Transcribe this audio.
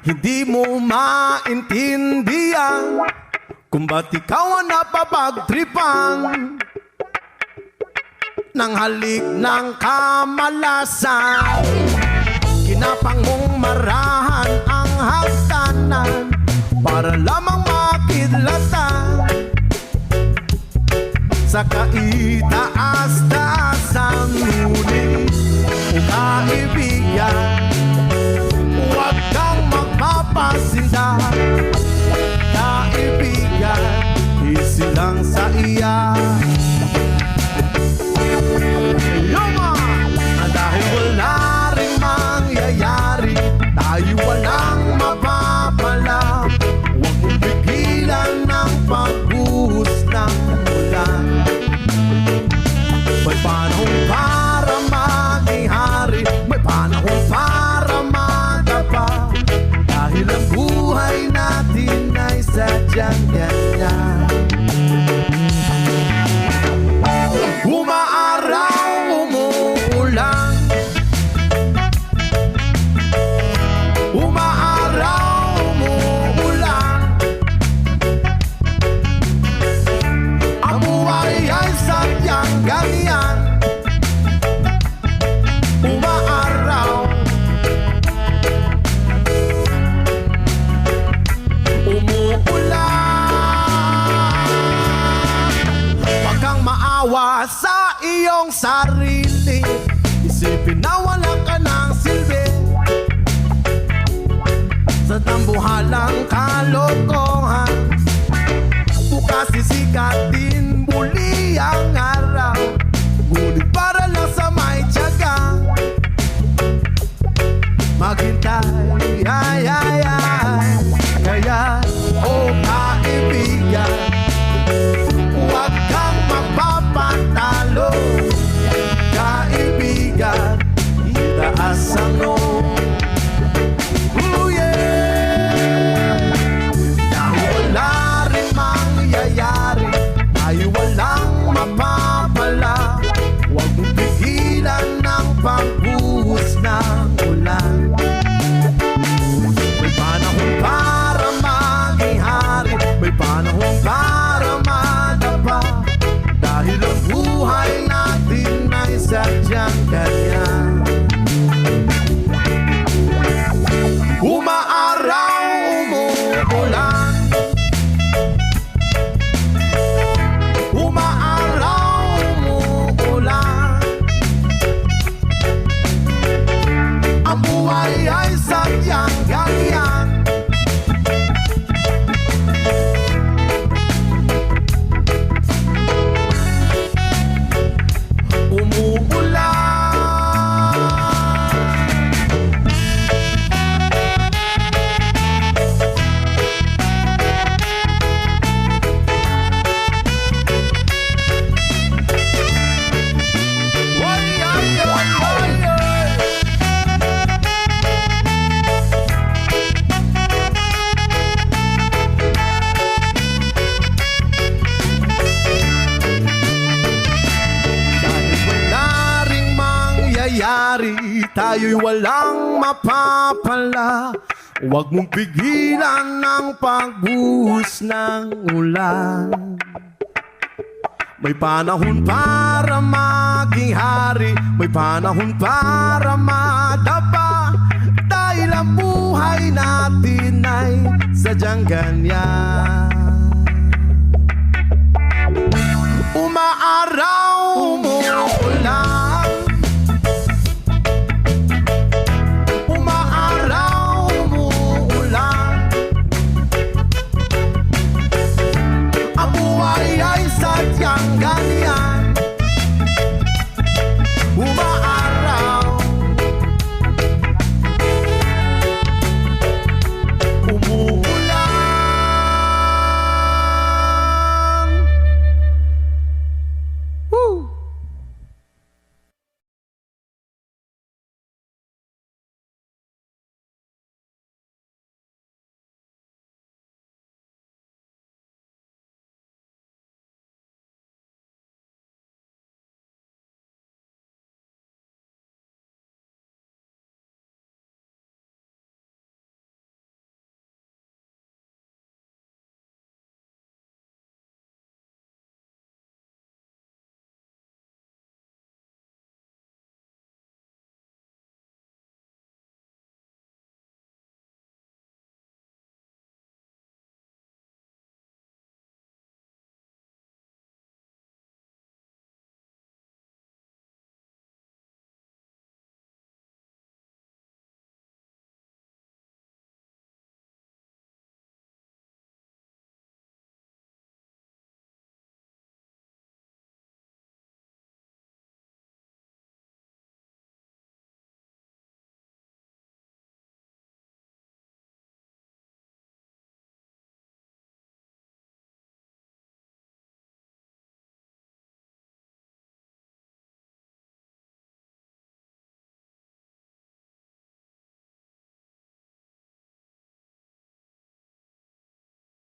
Hindi mo maintindihan kung ba't ikaw ang napapagtripan ng halik ng kamalasan. Kinapang mong marahan ang hagdanan para lamang makidlatan sa kaitaas-taasan. Ngunit o kaibigan, huwag kang magpapasinda. Kaibigan, easy lang sa iya. Yoma! Dahil wala rin mangyayari, tayo walang mapapala. Huwag mong pigilan ng pagbuhos ng ulan. May panahon para maging hari, may panahon para magapa. Dahil ang buhay natin ay sadyang ganyan. Umaaraw, umuulan. Umaaraw, umuulan. Ang buhay ay sadyang ganyan. Umaaraw, umuulan. Huwag kang maawa sa iyong sarili. Isipin na wala ka ng silbi sa tambuhalang kalokohan. Bukas sisikat din muli ang araw, ngunit para lang sa may tiyaga maghintay, ay, ay, ay. Kaya, oh kaibigan, huwag kang magpapatalo. Kaibigan, itaas ang noo. Ooh, yeah. Dahil wala rin mangyayari, tayo walang mapapala. Huwag mong pigilan ng pagbuhos ng ulan. May panahon para maging hari, may panahon para madapa. Dahil ang buhay natin ay sadyang ganyan. Umaaraw, umuulan. Umaaraw, umuulan. Ang buhay ay sadyang ganyan. Tayo'y walang mapapala. Huwag mong pigilan ng pagbuhos ng ulan. May panahon para maging hari, may panahon para madapa. Dahil ang buhay natin ay sadyang ganyan. Umaaraw, umuulan.